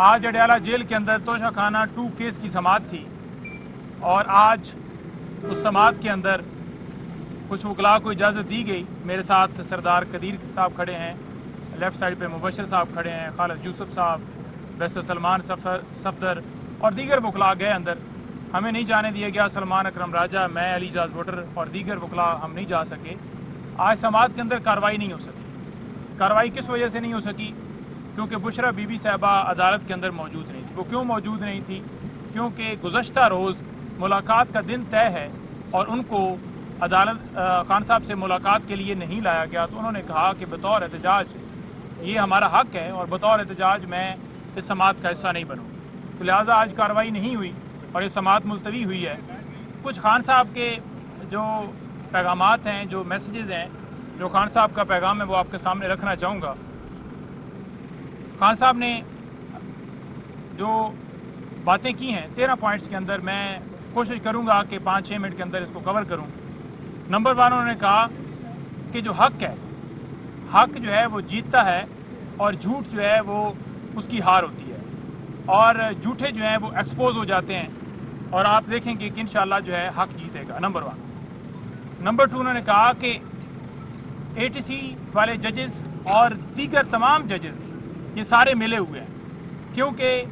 آج اڈیالہ جیل کے اندر توشہ خانہ 2 کیس کی سماعت تھی اور آج اس سماعت کے اندر کچھ وکلاء کو اجازت دی گئی. میرے ساتھ سردار قدیر صاحب کھڑے ہیں، لیفٹ سائڈ پہ مبشر صاحب کھڑے ہیں، خالد یوسف صاحب، بیرسٹر سلمان صفدر اور دیگر وکلاء گئے اندر. ہمیں نہیں جانے دیا گیا. سلمان اکرم راجہ، میں علی اعجاز بٹر اور دیگر وکلاء ہم نہیں جا سکے. آج سماعت کے اندر کارروائی نہیں ہو سکی. کارروائی کس وجہ سے نہیں ہو سکی؟ کیونکہ بشرا بی بی صاحبہ عدالت کے اندر موجود نہیں تھی. وہ کیوں موجود نہیں تھی؟ کیونکہ گزشتہ روز ملاقات کا دن طے ہے اور ان کو عدالت خان صاحب سے ملاقات کے لیے نہیں لایا گیا. تو انہوں نے کہا کہ بطور احتجاج یہ ہمارا حق ہے اور بطور احتجاج میں اس سماعت کا حصہ نہیں بنوں. تو لہٰذا آج کارروائی نہیں ہوئی اور یہ سماعت ملتوی ہوئی ہے. کچھ خان صاحب کے جو پیغامات ہیں، جو میسیجز ہیں، جو خان صاحب کا پیغام ہے وہ آپ کے سامنے رکھنا چاہوں گا. خان صاحب نے جو باتیں کی ہیں 13 پوائنٹس کے اندر، میں کوشش کروں گا کہ 5-6 منٹ کے اندر اس کو کور کروں. نمبر 1 انہوں نے کہا کہ جو حق ہے، حق جو ہے وہ جیتتا ہے اور جھوٹ جو ہے وہ اس کی ہار ہوتی ہے اور جھوٹے جو ہیں وہ ایکسپوز ہو جاتے ہیں اور آپ دیکھیں گے کہ انشاءاللہ جو ہے حق جیتے گا. نمبر 1. نمبر 2 انہوں نے کہا کہ ATC والے ججز اور دیگر تمام ججز یہ سارے ملے ہوئے ہیں کیونکہ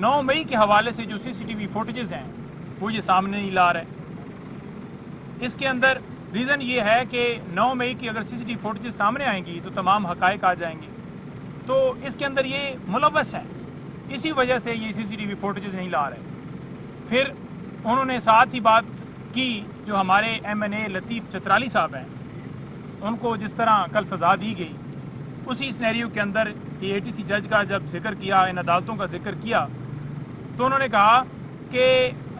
9 مئی کے حوالے سے جو CCTV فوٹیجز ہیں وہ یہ سامنے نہیں لا رہے. اس کے اندر ریزن یہ ہے کہ 9 مئی کی اگر CCTV فوٹیجز سامنے آئیں گی تو تمام حقائق آ جائیں گے. تو اس کے اندر یہ ملوث ہیں، اسی وجہ سے یہ CCTV فوٹیجز نہیں لا رہے. پھر انہوں نے ساتھ ہی بات کی جو ہمارے MNA لطیف چترالی صاحب ہیں، ان کو جس طرح کل سزا دی گئی، اسی سینیریو کے اندر یہ ATC جج کا جب ذکر کیا، ان عدالتوں کا ذکر کیا، تو انہوں نے کہا کہ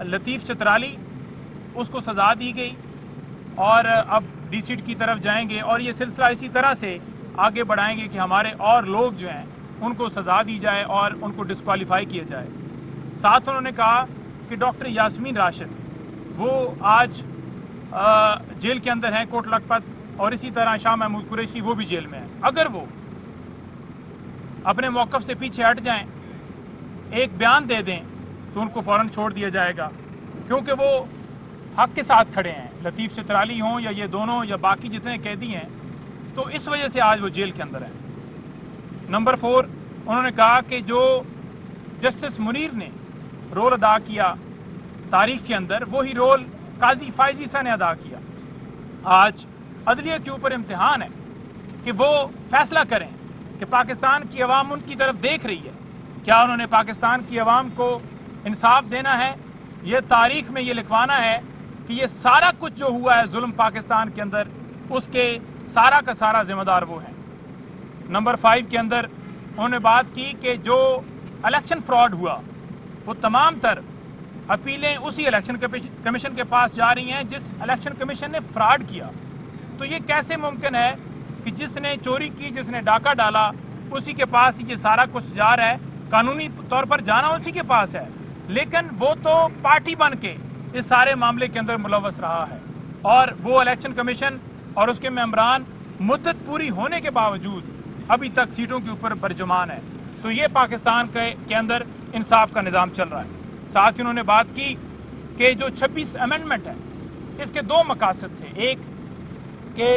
لطیف چترالی اس کو سزا دی گئی اور اب ڈی سیٹ کی طرف جائیں گے اور یہ سلسلہ اسی طرح سے آگے بڑھائیں گے کہ ہمارے اور لوگ جو ہیں ان کو سزا دی جائے اور ان کو ڈسکوالیفائی کیا جائے. ساتھ انہوں نے کہا کہ ڈاکٹر یاسمین راشد وہ آج جیل کے اندر ہیں کوٹ لکھپت، اور اسی طرح شاہ محمود قریشی وہ بھی جیل میں ہیں. اگر وہ اپنے موقف سے پیچھے ہٹ جائیں، ایک بیان دے دیں تو ان کو فوراً چھوڑ دیا جائے گا کیونکہ وہ حق کے ساتھ کھڑے ہیں. لطیف چترالی ہوں یا یہ دونوں یا باقی جتنے قیدی ہیں، تو اس وجہ سے آج وہ جیل کے اندر ہیں. نمبر 4 انہوں نے کہا کہ جو جسٹس منیر نے رول ادا کیا تاریخ کے اندر، وہی رول قاضی فائز عیسیٰ نے ادا کیا. آج عدلیہ کے اوپر امتحان ہے کہ وہ فیصلہ کریں کہ پاکستان کی عوام ان کی طرف دیکھ رہی ہے. کیا انہوں نے پاکستان کی عوام کو انصاف دینا ہے؟ یہ تاریخ میں یہ لکھوانا ہے کہ یہ سارا کچھ جو ہوا ہے ظلم پاکستان کے اندر، اس کے سارا کا سارا ذمہ دار وہ ہیں. نمبر 5 کے اندر انہوں نے بات کی کہ جو الیکشن فراڈ ہوا وہ تمام تر اپیلیں اسی الیکشن کمیشن کے پاس جا رہی ہیں جس الیکشن کمیشن نے فراڈ کیا. تو یہ کیسے ممکن ہے کہ جس نے چوری کی، جس نے ڈاکہ ڈالا، اسی کے پاس یہ سارا کچھ جا رہا ہے؟ قانونی طور پر جانا اسی کے پاس ہے، لیکن وہ تو پارٹی بن کے اس سارے معاملے کے اندر ملوث رہا ہے اور وہ الیکشن کمیشن اور اس کے ممبران مدت پوری ہونے کے باوجود ابھی تک سیٹوں کے اوپر برجمان ہے. تو یہ پاکستان کے اندر انصاف کا نظام چل رہا ہے. ساتھ ہی انہوں نے بات کی کہ جو 26 امینڈمنٹ ہے اس کے 2 مقاصد تھے. ایک کہ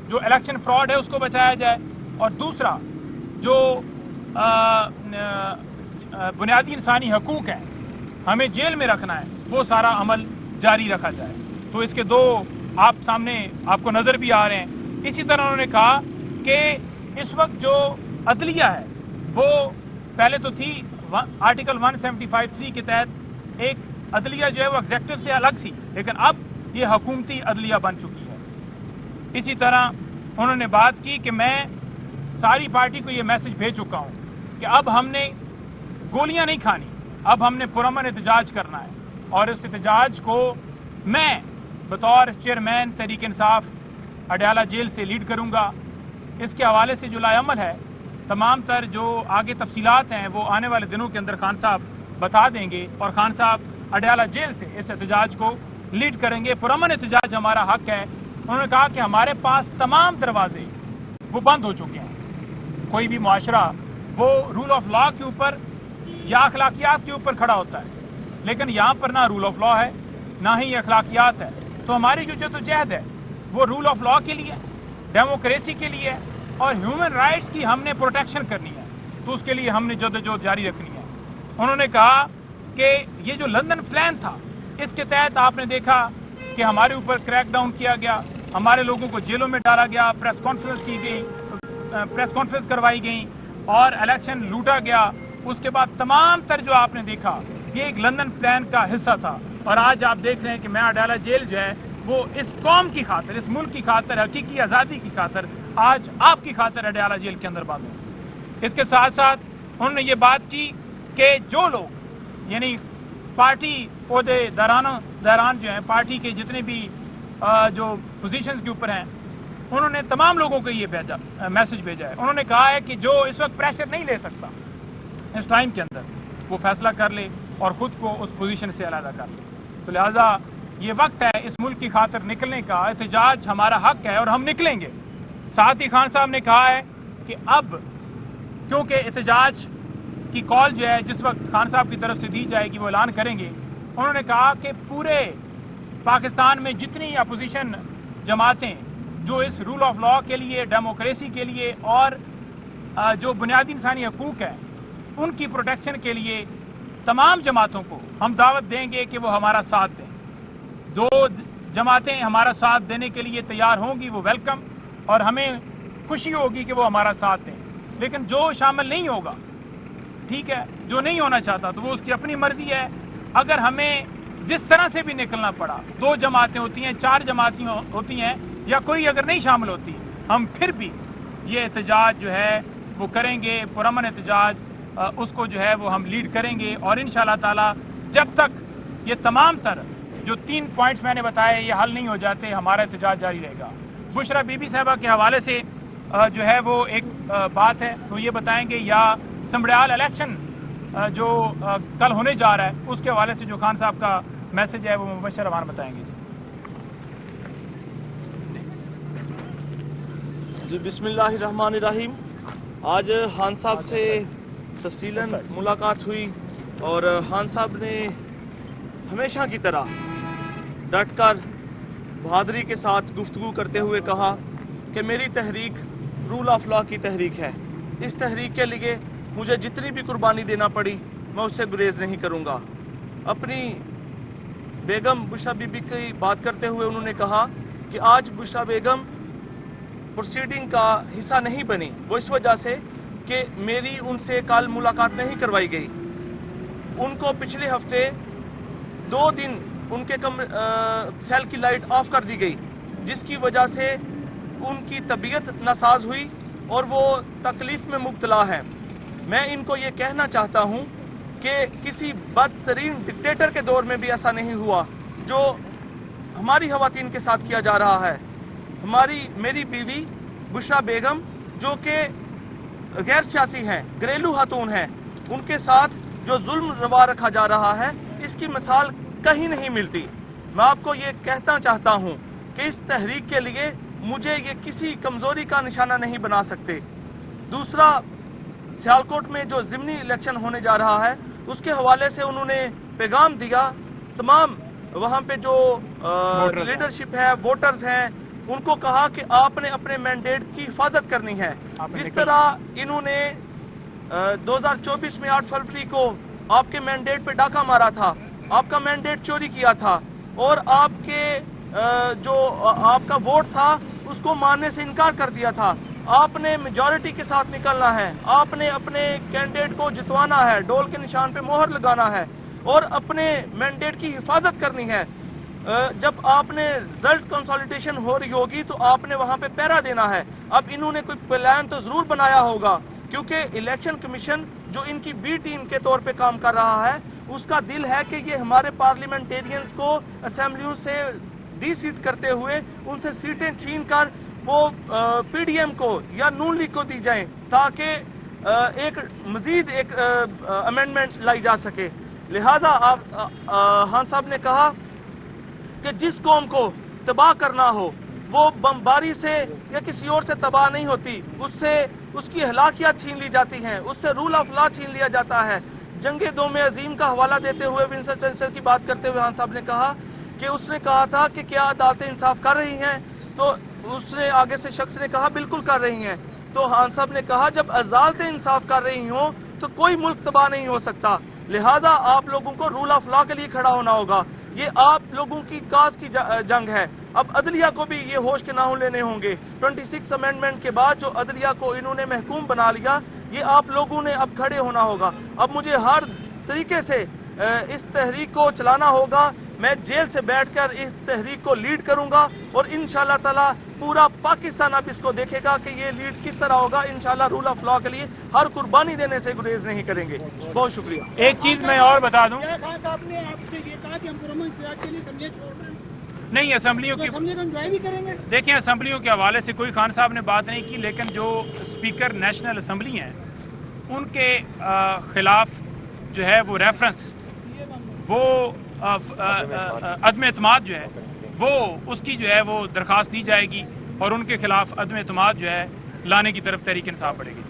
جو الیکشن فراڈ ہے اس کو بچایا جائے، اور دوسرا جو بنیادی انسانی حقوق ہیں ہمیں جیل میں رکھنا ہے وہ سارا عمل جاری رکھا جائے. تو اس کے 2 آپ سامنے آپ کو نظر بھی آ رہے ہیں. اسی طرح انہوں نے کہا کہ اس وقت جو عدلیہ ہے وہ پہلے تو تھی آرٹیکل 175(3) کے تحت ایک عدلیہ جو ہے وہ ایگزیکٹو سے الگ تھی، لیکن اب یہ حکومتی عدلیہ بن چکی ہے. اسی طرح انہوں نے بات کی کہ میں ساری پارٹی کو یہ میسج بھیج چکا ہوں کہ اب ہم نے گولیاں نہیں کھانی، اب ہم نے پرامن احتجاج کرنا ہے اور اس احتجاج کو میں بطور چیئرمین تحریک انصاف اڈیالہ جیل سے لیڈ کروں گا. اس کے حوالے سے جو لائے عمل ہے، تمام تر جو آگے تفصیلات ہیں وہ آنے والے دنوں کے اندر خان صاحب بتا دیں گے اور خان صاحب اڈیالہ جیل سے اس احتجاج کو لیڈ کریں گے. پرامن احتجاج ہمارا حق ہے. انہوں نے کہا کہ ہمارے پاس تمام دروازے وہ بند ہو چکے ہیں. کوئی بھی معاشرہ وہ رول آف لا کے اوپر या अखलाकियात के ऊपर खड़ा होता है, लेकिन यहाँ पर ना रूल ऑफ लॉ है, ना ही अखलाकियात है। तो हमारी जो जद्दोजहद है वो रूल ऑफ लॉ के लिए, डेमोक्रेसी के लिए और ह्यूमन राइट्स की हमने प्रोटेक्शन करनी है, तो उसके लिए हमने जद्दोजहद जारी रखनी है। उन्होंने कहा कि ये जो लंदन प्लान था, इसके तहत आपने देखा कि हमारे ऊपर क्रैकडाउन किया गया, हमारे लोगों को जेलों में डाला गया, प्रेस कॉन्फ्रेंस करवाई गई और इलेक्शन लूटा गया। उसके बाद तमाम तर जो आपने देखा ये एक लंदन प्लान का हिस्सा था। और आज आप देख रहे हैं कि मैं अडाला जेल जो है वो इस कौम की खातिर, इस मुल्क की खातिर, हकीकी आज़ादी की खातिर, आज आपकी खातिर अडाला जेल के अंदर बात है। इसके साथ साथ उन्होंने ये बात की कि जो लोग यानी पार्टी दरान जो हैं, पार्टी के जितने भी जो पोजीशंस के ऊपर हैं, उन्होंने तमाम लोगों को ये मैसेज भेजा है। उन्होंने कहा है कि जो इस वक्त प्रेशर नहीं ले सकता इस टाइम के अंदर, वो फैसला कर ले और खुद को उस पोजीशन से अलग कर ले। तो लिहाजा ये वक्त है इस मुल्क की खातिर निकलने का, एहतजाज हमारा हक है और हम निकलेंगे। साथ ही खान साहब ने कहा है कि अब क्योंकि एहतजाज की कॉल जो है जिस वक्त खान साहब की तरफ से दी जाएगी वो ऐलान करेंगे। उन्होंने कहा कि पूरे पाकिस्तान में जितनी अपोजिशन जमातें जो इस रूल ऑफ लॉ के लिए, डेमोक्रेसी के लिए और जो बुनियादी इंसानी हकूक है उनकी प्रोटेक्शन के लिए तमाम जमातों को हम दावत देंगे कि वो हमारा साथ दें। जो जमातें हमारा साथ देने के लिए तैयार होंगी वो वेलकम, और हमें खुशी होगी कि वो हमारा साथ दें। लेकिन जो शामिल नहीं होगा, ठीक है, जो नहीं होना चाहता तो वो उसकी अपनी मर्जी है। अगर हमें जिस तरह से भी निकलना पड़ा, 2 जमातें होती हैं, 4 जमातें होती हैं, या कोई अगर नहीं शामिल होती, हम फिर भी ये एहतजाज जो है वो करेंगे, पुरअमन एहतजाज उसको जो है वो हम लीड करेंगे। और इंशाअल्लाह ताला जब तक ये तमाम तर जो 3 पॉइंट्स मैंने बताए ये हल नहीं हो जाते, हमारा एहतजाज जारी रहेगा। बुशरा बीबी साहबा के हवाले से जो है वो एक बात है, तो ये बताएंगे, या समड़ियाल इलेक्शन जो कल होने जा रहा है उसके हवाले से जो खान साहब का मैसेज है वो मुबशर रवान बताएंगे। जी बिस्मिल्लाहिर्रहमानिर्रहीम। आज खान साहब से तफसीलन मुलाकात हुई और खान साहब ने हमेशा की तरह डटकर बहादुरी के साथ गुफ्तगू करते हुए कहा कि मेरी तहरीक रूल ऑफ लॉ की तहरीक है। इस तहरीक के लिए मुझे जितनी भी कुर्बानी देना पड़ी मैं उससे गुरेज नहीं करूंगा। अपनी बेगम बुशरा बीबी की बात करते हुए उन्होंने कहा कि आज बुशरा बेगम प्रोसीडिंग का हिस्सा नहीं बनी, वो इस वजह से कि मेरी उनसे कल मुलाकात नहीं करवाई गई। उनको पिछले हफ्ते 2 दिन उनके सेल की लाइट ऑफ कर दी गई, जिसकी वजह से उनकी तबीयत नासाज हुई और वो तकलीफ में मुब्तला है। मैं इनको ये कहना चाहता हूँ कि किसी बदतरीन डिक्टेटर के दौर में भी ऐसा नहीं हुआ जो हमारी खवातीन के साथ किया जा रहा है। मेरी बीवी बुशरा बेगम जो कि गैर सियासी हैं, घरेलू खातून हैं, उनके साथ जो जुल्म रवा रखा जा रहा है इसकी मिसाल कहीं नहीं मिलती। मैं आपको ये कहना चाहता हूँ कि इस तहरीक के लिए मुझे ये किसी कमजोरी का निशाना नहीं बना सकते। दूसरा, सियालकोट में जो ज़िमनी इलेक्शन होने जा रहा है उसके हवाले से उन्होंने पैगाम दिया तमाम वहां पे जो लीडरशिप है, वोटर्स हैं, उनको कहा कि आपने अपने मैंडेट की हिफाजत करनी है। जिस तरह इन्होंने 2024 में 8 फरवरी को आपके मैंडेट पे डाका मारा था, आपका मैंडेट चोरी किया था और आपके जो आपका वोट था उसको मानने से इनकार कर दिया था। आपने मेजॉरिटी के साथ निकलना है, आपने अपने कैंडिडेट को जितवाना है, डोल के निशान पे मोहर लगाना है और अपने मैंडेट की हिफाजत करनी है। जब आपने रिजल्ट कंसोलिडेशन हो रही होगी तो आपने वहां पे पहरा देना है। अब इन्होंने कोई प्लान तो जरूर बनाया होगा, क्योंकि इलेक्शन कमीशन जो इनकी बी टीम के तौर पे काम कर रहा है उसका दिल है कि ये हमारे पार्लियामेंटेरियंस को असेंबलियों से डी-सीट करते हुए उनसे सीटें छीन कर वो पीडीएम को या नून लीग को दी जाए ताकि एक मजीद एक अमेंडमेंट लाई जा सके। लिहाजा खान साहब ने कहा कि जिस कौम को तबाह करना हो वो बमबारी से या किसी और से तबाह नहीं होती, उससे उसकी हलाकियात छीन ली जाती हैं, उससे रूल ऑफ लॉ छीन लिया जाता है। जंग दोम अजीम का हवाला देते हुए विंस्टन चर्चिल की बात करते हुए खान साहब ने कहा कि उसने कहा था कि क्या अदालतें इंसाफ कर रही हैं, तो उसने आगे से शख्स ने कहा बिल्कुल कर रही हैं। तो खान साहब ने कहा जब अदालतें इंसाफ कर रही हों तो कोई मुल्क तबाह नहीं हो सकता, लिहाजा आप लोगों को रूल ऑफ लॉ के लिए खड़ा होना होगा। ये आप लोगों की काज की जंग है। अब अदलिया को भी ये होश के नाहुन लेने होंगे। 26 अमेंडमेंट के बाद जो अदलिया को इन्होंने महकूम बना लिया, ये आप लोगों ने अब खड़े होना होगा। अब मुझे हर तरीके से इस तहरीक को चलाना होगा। मैं जेल से बैठकर इस तहरीक को लीड करूंगा और इंशाअल्लाह ताला पूरा पाकिस्तान अब इसको देखेगा कि ये लीड किस तरह होगा। इंशाअल्लाह रूल ऑफ लॉ के लिए हर कुर्बानी देने से गुरेज नहीं करेंगे। बहुत शुक्रिया। एक चीज मैं और बता दूं, खान साहब ने आपसे ये कहा कि हम पुरअमन सियासत के लिए असेंबली छोड़ रहे हैं, नहीं असेंबलियों की असेंबली को एंजॉय भी करेंगे। देखिए असेंबलियों के हवाले से कोई खान साहब ने बात नहीं की, लेकिन जो स्पीकर नेशनल असेंबली हैं उनके खिलाफ जो है वो रेफरेंस, वो अदम एतमाद जो है वो उसकी जो है वो दरखास्त दी जाएगी और उनके खिलाफ अदम एतमाद जो है लाने की तरफ तहरीक इंसाफ बढ़ेगी।